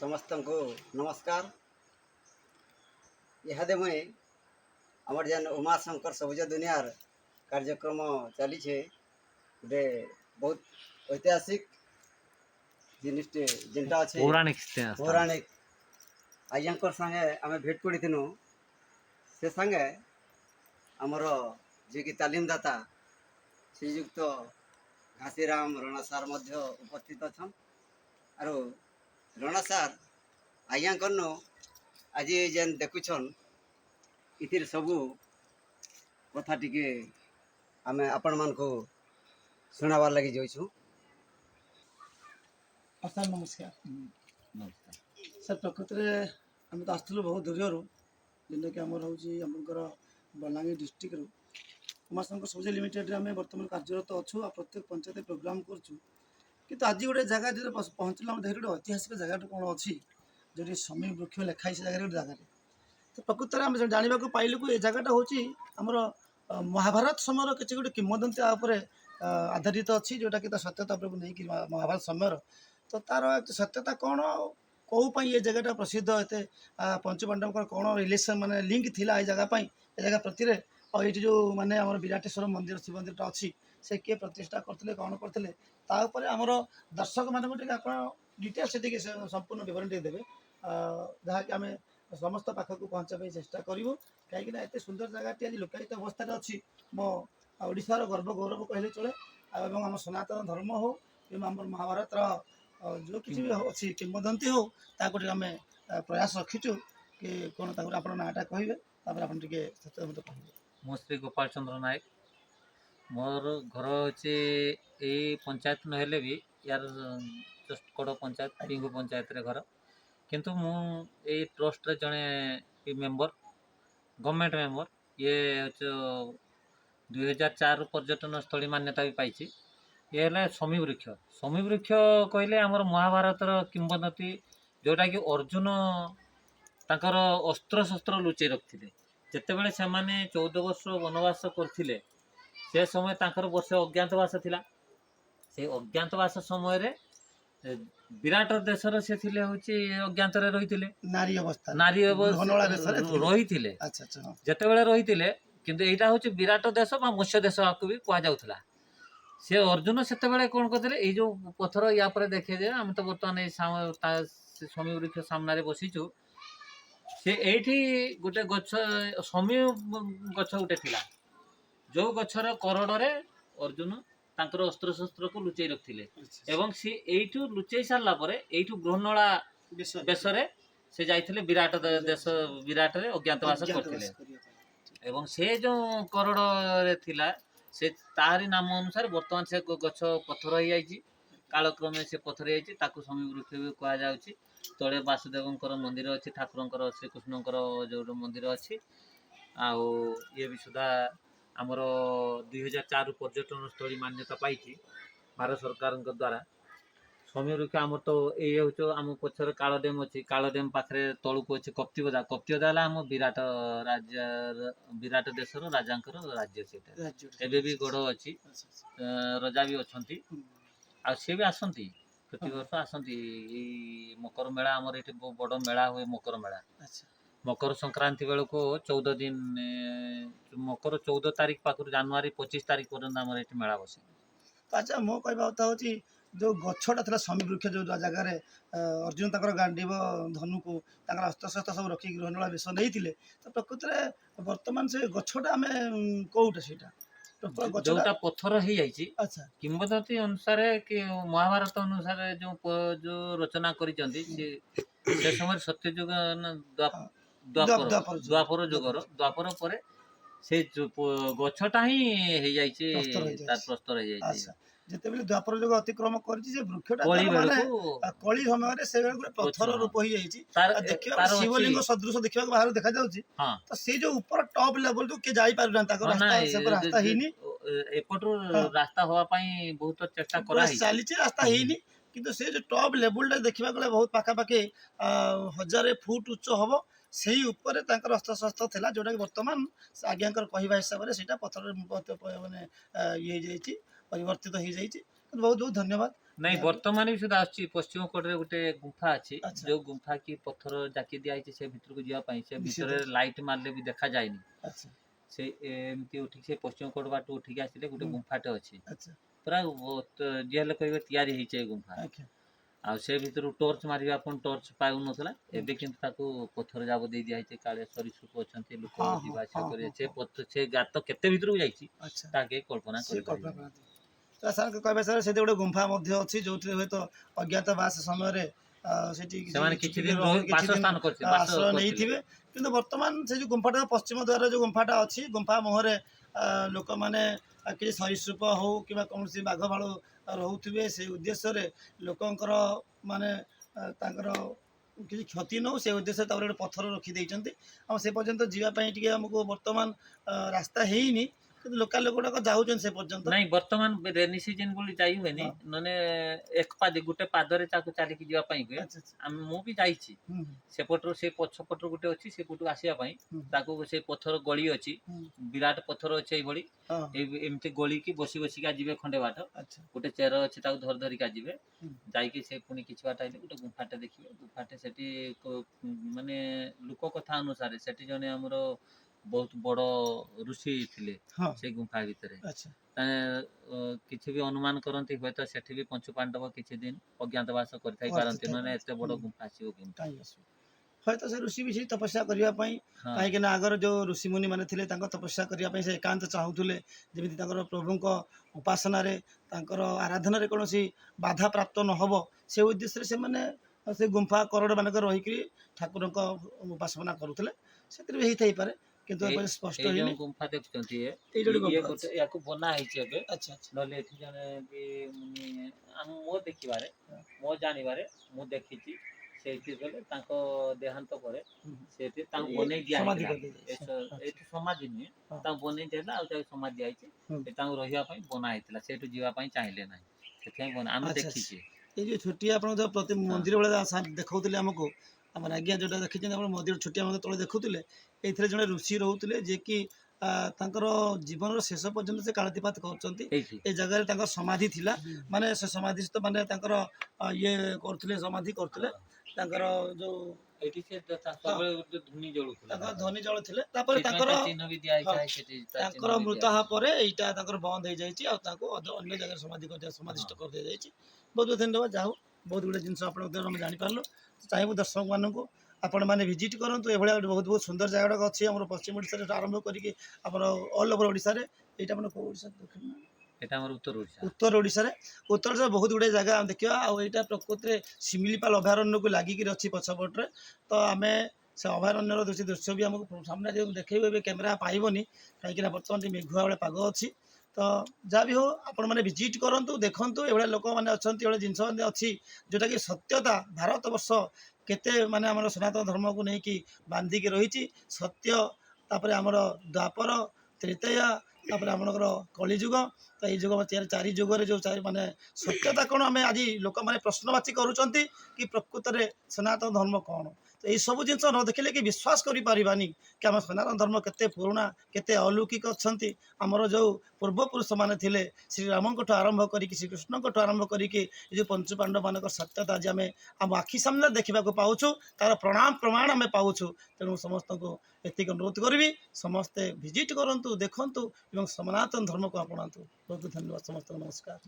समस्त को नमस्कार। इहादे मुई आमर जेन उमाशंकर सबुज दुनियार कार्यक्रम चली गोटे बहुत ऐतिहासिक जिनटे जेनटा अच्छे पौराणिक आज्ञाकर संगे आम भेट पड़ीनु से संगे आमर जी की तालीमदाता श्रीयुक्त घासीराम रणा सार उपस्थित अच्छा आरो रणा सार आज्ञाकर आज जेन देखुछन इतिर सबू कथा टिके आम आपण मान को सुनाबार लगी जाइछु। सर नमस्कार। सर प्रकृत में आम तो आसलु बहुत दूर जेनटा कि आमर होमर बलांगीर डिस्ट्रिक्ट उमाशंकर सबुज लिमिटेड आम बर्तमान कार्यरत अच्छु आ प्रत्येक पंचायत प्रोग्राम करूँ कि आज गोटे जगह जो पहुँचल गोटे ऐतिहासिक जगह कौन अच्छी जो समी वृक्ष लेखाई से जगह गोटे जगह तो प्रकृत में आम जानवा पाइलु कि जगहटा हूँ आमर महाभारत समय किसी गोटे किंवदंती आधारित अच्छी जोटा कि सत्यता नहीं महाभारत समय तो तार सत्यता कौन कौन ये जगहटा प्रसिद्ध एत पंचपांडव कौन रिलेसन माने लिंक थिला ये जगह ये जगह प्रति और ये जो माने आम विराटेश्वर मंदिर शिव मंदिर अच्छी से किए प्रतिष्ठा करते कौन करते आमर दर्शक मानक आप डिटेल्स से संपूर्ण विवरण देवे जहाँकि आम समस्त पाखक पहुँचाई चेष्टा करूँ कहीं एत सुंदर जगह आज लोकायित अवस्था अच्छी मो ओडिशार गर्व गौरव कहले चले आम सनातन धर्म हो आम महाभारत जो किसी भी अच्छी किंवदंती हो ताको आम प्रयास रखीचु कि कौन आप नाटा कहे आप मो श्री गोपाल चंद्र नायक मोर घर हे पंचायत नहेले भी यार जस्ट कड़ पंचायत पिंगु पंचायत रे घर किंतु मु ए ट्रस्ट रे जड़े मेंबर गवर्नमेंट मेंबर ये 2004 पर्यटन स्थली मान्यता भी पाई ये है समी वृक्ष कहले आमर महाभारतर किंवदंती जोटा कि अर्जुन तांकर अस्त्र शस्त्र लुचै रखिले जितेबाला से 14 वर्ष वनवास करथिले से समय तांकर वर्ष अज्ञातवास थिला से अज्ञातवास समय रे विराट देशर से थिले होची अज्ञात रे रहिथिले नारी रहिथिले जेतेबाला रहिथिले किंतु एटा होची विराट देश बा मत्स्य देश आकु भी कहा जाउथला से अर्जुन सेतेबाला कोन करथिले ए जो पत्थर या पर देखे जे हम तो बर्तमान ए समी वृक्ष सामने बसीचु से एठी गोटे गछ समी गछ गोटे थिला जो गछर करड़े अर्जुन तांकर अस्त्र शस्त्र को लुचै रखिले एवं सी एठू लुचै सारला परे एठू ग्रहणला बेसरे से जाइथिले विराट देश विराट रे अज्ञातवास करथिले एवं से जो करड़ रे थिला से तारी नाम अनुसार वर्तमान से गछ पत्थर हो जाइछि कालक्रमे से पत्थर हो जाइछि ताकू समी वृक्ष भी कहा जाउछि तले वासुदेवंकर मंदिर अच्छी ठाकुरंकर श्रीकृष्णंकर जो मंदिर अच्छी आउ ये भी सुधा आमर 2004 पर्यटन स्थली मान्यता पाई भारत सरकार द्वारा समी वृक्ष आमर तो ये हूँ आम पचर काल डैम अच्छी काल डैम पाखे तलू अच्छी कप्तिबदा आम विराट देशर राजा राज्य से एबे भी गढ़ अच्छी रजा भी अच्छा आ सी भी आसती प्रति वर्ष आसती मकर मेला आमर ये बड़ मेला हुए मकर मेला मकर संक्रांति बेलू 14 दिन मकर 14 तारीख पाखर जनवरी 25 तारीख पर्यटन आम ये मेला बसे। अच्छा मो कहवा कथा हूँ जो गछटा था समी वृक्ष जो जगार अर्जुन तक गांडीव धनु को अस्त्र शस्त्र सब रखिक ग्रहणला विष नहीं तो प्रकृत में बर्तमान से गछटा आम कौटा से जोटा पत्थर हो जाइए अच्छा किंवदंती अनुसार कि महाभारत अनुसार जो रचना करिसेंती से समय सत्ययुग द्वापर युगर द्वापर पर से गछटा ही हो जाइए प्रस्तर हो जाइए जिते द्वापर युग अतिक्रम कर वृक्षटा कली समय से पत्थर रूप हो जाए शिवलिंग सदृश देखा बाहर देखा तो से जो ऊपर टॉप लेवल तो किए जापार रास्ता ही एपटू रास्ता होवाई बहुत चेष्टा चली रास्ता है किंतु से जो टॉप लेवल देखा गले बहुत पाखापाखि 1000 फुट उच्च हम से ऊपर अस्त्र शस्त्र था जोटा कि बर्तमान आज्ञाकर कहवा हिसाब से पत्थर मानने ये परिवर्तित हो जाए बहुत बहुत धन्यवाद ନାଇଁ ବର୍ତ୍ତମାନ ବି ସୁଦ୍ଧା ଆସୁଛି ପଶ୍ଚିମ କୋଟରେ ଗୋଟେ ଗୁମ୍ଫା ଅଛି ଆଚ୍ଛା। ଯୋଉ ଗୁମ୍ଫା କି ପଥର ଜାକି ଦିଆଯାଇଛି ସେ ଭିତରକୁ ଯିବା ପାଇଁ ସେ ନିଶ୍ଚିତ। ଭିତରେ ଲାଇଟ୍ ମାରିଲେ ବି ଦେଖାଯାଏନି ଆଚ୍ଛା ସେ ଏମିତି ଉଠିକି ସେ ପଶ୍ଚିମ କୋଟ ବାଟ ଉଠିକି ଆସିଲେ ଗୋଟେ ହୁଁ। ଗୁମ୍ଫାଟେ ଅଛି ଆଚ୍ଛା ପୁରା ଯିଏ ହେଲେ କହିବେ ତିଆରି ହେଇଛି ଏ ଗୁମ୍ଫା ଆଜ୍ଞା ଆଉ ସେ ଭିତରୁ ଟର୍ଚ୍ଚ ମାରିବା ଆପଣ ଟର୍ଚ୍ଚ ପାଉନଥିଲା ହୁଁ। ଏବେ କିନ୍ତୁ ତାକୁ ପଥର ଜାବ ଦେଇ ଦିଆଯାଇଛି କାଳେ ସରୀସୃପ ଅଛନ୍ତି ଲୋକ ହଁ ହଁ ଯିବା ଆସିବା ହଁ କରିବେ ହଁ ସେ ହଁ। ପଥର ସେ ଗାତ କେତେ ଭିତରକୁ ଯାଇଛି ଆଚ୍ଛା ତାହା କେହି କଳ୍ପନା ସିଏ କଳ୍ପନା କରିପାରିବେନି। କରନ୍ତି। ତ ସାର୍ କହିବା ସାର୍ ସେଠି ଗୋଟେ ଗୁମ୍ଫା ମଧ୍ୟ ଅଛି ଯୋଉଥିରେ ହୁଏତ ଅଜ୍ଞାତବାସ ସମୟରେ ସେଠି ସେମାନେ କିଛି ଛୁଟିରେ ଦିନ କିଛି ଦିନ ବାସସ୍ଥାନ କରିଥିଲେ ବାସ ଆଶ୍ରୟ କରିଥିଲେ ନେଇଥିବେ କିନ୍ତୁ ବର୍ତ୍ତମାନ ସେ ଯୋଉ ଗୁମ୍ଫାଟା ପଶ୍ଚିମ ଦ୍ୱାର ଯୋଉ ଗୁମ୍ଫାଟା ଅଛି ଗୁମ୍ଫା ମୁହଁରେ ଲୋକମାନେ କିଛି ସରୀସୃପ ହଉ କିମ୍ବା କୌଣସି ବାଘ ଭାଲୁ ରହୁଥିବେ ସେଇ ଉଦ୍ଦେଶ୍ୟରେ ଲୋକଙ୍କର ମାନେ ତାଙ୍କର କିଛି କ୍ଷତି ନ ହଉ ସେ ଉଦ୍ଦେଶ୍ୟରେ ତାପରେ ଗୋଟେ ପଥର ରଖିଦେଇଛନ୍ତି ଆଉ ସେ ପର୍ଯ୍ୟନ୍ତ ଯିବା ପାଇଁ ଟିକେ ଆମକୁ ବର୍ତ୍ତମାନ ରାସ୍ତା ହେଇନି କିନ୍ତୁ ଲୋକାଲ ଲୋକ ଗୁଡ଼ାକ ଯାଉଛନ୍ତି ସେ ପର୍ଯ୍ୟନ୍ତ। ନାଇଁ ବର୍ତ୍ତମାନ ରେନି ସିଜନ ବୋଲି ଯାଇ ହୁଏନି ହଁ ନହେଲେ ଏକ ପାଦେ ଗୋଟେ ପାଦରେ ତାକୁ ଚାଲିକି ଯିବା ପାଇଁ ହୁଏ ଆଚ୍ଛା ଆଚ୍ଛା ମୁଁ ବି ଯାଇଛି ହୁଁ ସେପଟରୁ ସେ ପଛ ପଟରୁ ଗୋଟେ ଅଛି ସେପଟକୁ ଆସିବା ପାଇଁ ହୁଁ ତାକୁ ସେ ପଥର ଗଳି ଅଛି ହୁଁ ବିରାଟ ପଥର ଅଛି ଏଇଭଳି ହଁ ଏମିତି ଗଳିକି ବସି ବସିକା ଯିବେ ଖଣ୍ଡେ ବାଟ ଆଚ୍ଛା ଗୋଟେ ଚେର ଅଛି ତାକୁ ଧରିକା ଯିବେ ହୁଁ ଯାଇକି ସେ ପୁଣି କିଛି ବାଟ ଆଇଲେ ଗୋଟେ ଗୁମ୍ଫାଟେ ଦେଖିବେ ଗୁମ୍ଫାଟେ ସେଠି ମାନେ ଲୋକ କଥା ଅନୁସାରେ ସେଠି ଜଣେ ଆମର ବହୁତ ବଡ଼ ଋଷି ଥିଲେ ହଁ ସେ ଗୁମ୍ଫା ଭିତରେ ଆଚ୍ଛା କିଛି ବି ଅନୁମାନ କରନ୍ତି ହୁଏତ ସେଠି ବି ପଞ୍ଚୁ ପାଣ୍ଡବ କିଛି ଦିନ ଅଜ୍ଞାତବାସ କରିଥାଇ ପାରନ୍ତି ନହେଲେ କରିଥାଇପାରନ୍ତି ଏତେ ବଡ଼ ଗୁମ୍ଫା ଆସିବ କେମିତି। କାହିଁକି ଆସିବ ହୟତ ସେ ଋଷି ବି ସେଇ ତପସ୍ୟା କରିବା ପାଇଁ ହଁ କାହିଁକି ନା ଆଗର ଯୋଉ ଋଷିମୁନି ମାନେ ଥିଲେ ତାଙ୍କ ତପସ୍ୟା କରିବା ପାଇଁ ସେ ଏକାନ୍ତ ଚାହୁଁଥିଲେ ଯେମିତି ତାଙ୍କର ପ୍ରଭୁଙ୍କ ଉପାସନାରେ ତାଙ୍କର ଆରାଧନାରେ କୌଣସି ବାଧା ପ୍ରାପ୍ତ ନ ହେବ ସେ ଉଦ୍ଦେଶ୍ୟରେ ସେମାନେ ସେ ଗୁମ୍ଫା କରଡ଼ ମାନଙ୍କରେ ରହିକି ଠାକୁରଙ୍କ ଉପାସନା କରୁଥିଲେ ସେଥିରେ ବି ହେଇଥାଇପାରେ କିନ୍ତୁ ଏଇ ଏବେ ସ୍ପଷ୍ଟ ଏଇ ହେଇନି ଯୋଉ ଗୁମ୍ଫା ଦେଖୁଛନ୍ତି ଏଇ ଯୋଉଠି ଇଏ ଗୁମ୍ଫା ଅଛି। ଗୋଟେ ୟାକୁ ବନା ହେଇଛି ଏବେ ଆଚ୍ଛା ଆଚ୍ଛା ନହେଲେ ଏଠି ଜଣେ ବି ମୋ ଦେଖିବାରେ ମୋ ଜାଣିବାରେ ମୁଁ ଦେଖିଛି ସେଇଠି ଗଲେ ତାଙ୍କ ଦେହାନ୍ତ ପରେ ହୁଁ। ସେଠି ତାଙ୍କୁ ଏଇ ବନେଇ ଦିଆ ସମାଧି ହେଇଥିଲା କରିଦେଇଯାଇଛି ଆଚ୍ଛା ଏଠି ସମାଧି ନୁହେଁ ହଁ ତାଙ୍କୁ ବନେଇ ଦିଆହେଇଥିଲା ଆଉ ତାକୁ ସମାଧି ଦିଆହେଇଛି ହୁଁ ସେ ତାଙ୍କୁ ରହିବା ପାଇଁ ବନା ହେଇଥିଲା ସେଇଠୁ ଯିବା ପାଇଁ ଚାହିଁଲେ ନାହିଁ ସେଥିପାଇଁ ଆମେ ଆଚ୍ଛା ଆଚ୍ଛା। ଦେଖିଛେ। ଏଇ ଯୋଉ ଛୋଟିଆ ଆପଣ ଯୋଉ ପ୍ରତି ହଁ ମନ୍ଦିର ଭଳିଆ ଦେଖାଉଥିଲେ ଆମକୁ ଆମର ଆଜ୍ଞା ଯୋଉଟା ଦେଖିଛନ୍ତି ଆପଣ ମନ୍ଦିର ଛୋଟିଆ ମନ୍ଦିର ତଳେ ଦେଖୁଥିଲେ ଏଇଥିରେ ଜଣେ ଋଷି ରହୁଥିଲେ ଯିଏକି ତାଙ୍କର ଜୀବନର ଶେଷ ପର୍ଯ୍ୟନ୍ତ ସେ କାଳାତିପାତ କରୁଛନ୍ତି ଏଇଠି ଏ ଜାଗାରେ ତାଙ୍କ ସମାଧି ଥିଲା ମାନେ ସେ ସମାଧିସ୍ଥ ମାନେ ତାଙ୍କର ଇଏ କରୁଥିଲେ ସମାଧି କରୁଥିଲେ ହଁ ତାଙ୍କର ଯୋଉ ଏଇଠି ସେ ହଁ ସବୁବେଳେ ଗୋଟେ ଧୂନି ଜଳୁଥିଲା ତାଙ୍କର ତାଙ୍କର ଧନୀ ଜଳ ଥିଲେ ତାପରେ ସେଇଥିପାଇଁ ତାଙ୍କର ତା ଚିହ୍ନ ବି ଦିଆ ହଁ ହେଇଛି ସେଠି ତା ଚିହ୍ନ ତାଙ୍କର ବି ଦିଆ ମୃତ୍ୟାହ ହେଇଛି। ପରେ ଏଇଟା ତାଙ୍କର ବନ୍ଦ ହେଇଯାଇଛି ଆଉ ତାଙ୍କୁ ଅନ୍ୟ ଜାଗାରେ ସମାଧିଷ୍ଟ ହଁ କରିଦିଆଯାଇଛି ବହୁତ ବହୁତ ଧନ୍ୟବାଦ ଯାହା ହଉ ବହୁତ ଗୁଡ଼ିଏ ଜିନିଷ ଆପଣଙ୍କ ଦ୍ୱାରା ଆମେ ଜାଣିପାରିଲୁ ଚାହିଁବୁ ଦର୍ଶକମାନଙ୍କୁ ଆପଣମାନେ ଭିଜିଟ୍ କରନ୍ତୁ ଏଭଳିଆ ଗୋଟେ ବହୁତ ବହୁତ ସୁନ୍ଦର ଜାଗା ଗୁଡ଼ାକ ଅଛି ଆମର ପଶ୍ଚିମ ଓଡ଼ିଶାରେ ଆରମ୍ଭ କରିକି ଆମର ଅଲ୍ ଓଭର ଓଡ଼ିଶାରେ ଏଇଟା ଆମର କେଉଁ ଓଡ଼ିଶା ଦକ୍ଷିଣ ଏଟା ଆମର ଉତ୍ତର ଓଡ଼ିଶା ଉତ୍ତର ଓଡ଼ିଶାରେ ବହୁତ ଗୁଡ଼ିଏ ଜାଗା ଆମେ ଦେଖିବା ଆଉ ଏଇଟା ପ୍ରକୃତିରେ ଶିମିଳିପାଳ ଅଭୟାରଣ୍ୟକୁ ଲାଗିକିରି ଅଛି ପଛପଟରେ ତ ଆମେ ସେ ଅଭୟାରଣ୍ୟର ଦୃଶ୍ୟ ବି ଆମକୁ ସାମ୍ନାରେ ଯେଉଁ ଦେଖେଇବେ ଏବେ କ୍ୟାମେରା ପାଇବନି କାହିଁକିନା ବର୍ତ୍ତମାନ ଟିକେ ମେଘୁଆ ବେଳେ ପାଗ ଅଛି ତ ଯାହା ବି ହଉ ଆପଣମାନେ ଭିଜିଟ୍ କରନ୍ତୁ ଦେଖନ୍ତୁ ଏଭଳିଆ ଲୋକମାନେ ଅଛନ୍ତି ଏଭଳିଆ ଜିନିଷ ଅଛି ଯେଉଁଟାକି ସତ୍ୟତା ଭାରତ ବର୍ଷ କେତେ ମାନେ ଆମର ସନାତନ ଧର୍ମକୁ ନେଇକି ବାନ୍ଧିକି ରହିଛି ସତ୍ୟ ତାପରେ ଆମର ଦ୍ୱାପର ତ୍ରେତୟା ତାପରେ ଆପଣଙ୍କର କଳିଯୁଗ ତ ଏଇ ଯୁଗ ଚାରି ଯୁଗରେ ଯେଉଁ ମାନେ ସତ୍ୟତା କ'ଣ ଆମେ ଆଜି ଲୋକମାନେ ପ୍ରଶ୍ନବାଚୀ କରୁଛନ୍ତି କି ପ୍ରକୃତରେ ସନାତନ ଧର୍ମ କ'ଣ ତ ଏଇସବୁ ଜିନିଷ ନ ଦେଖିଲେ କି ବିଶ୍ୱାସ କରିପାରିବାନି କି ଆମ ସନାତନ ଧର୍ମ କେତେ ପୁରୁଣା କେତେ ଅଲୌକିକ ଅଛନ୍ତି ଆମର ଯେଉଁ ପୂର୍ବପୁରୁଷମାନେ ଥିଲେ ଶ୍ରୀରାମଙ୍କଠୁ ଆରମ୍ଭ କରିକି ଶ୍ରୀକୃଷ୍ଣଙ୍କଠୁ ଆରମ୍ଭ କରିକି ଏ ଯେଉଁ ପଞ୍ଚୁପାଣ୍ଡବମାନଙ୍କର ସତ୍ୟତା ଆଜି ଆମେ ଆମ ଆଖି ସାମ୍ନାରେ ଦେଖିବାକୁ ପାଉଛୁ ତାର ପ୍ରମାଣ ଆମେ ପାଉଛୁ ତେଣୁ ସମସ୍ତଙ୍କୁ ଏତିକି ଅନୁରୋଧ କରିବି ସମସ୍ତେ ଭିଜିଟ୍ କରନ୍ତୁ ଦେଖନ୍ତୁ ଏବଂ ସନାତନ ଧର୍ମକୁ ଆପଣାନ୍ତୁ ବହୁତ ଧନ୍ୟବାଦ ସମସ୍ତଙ୍କୁ ନମସ୍କାର।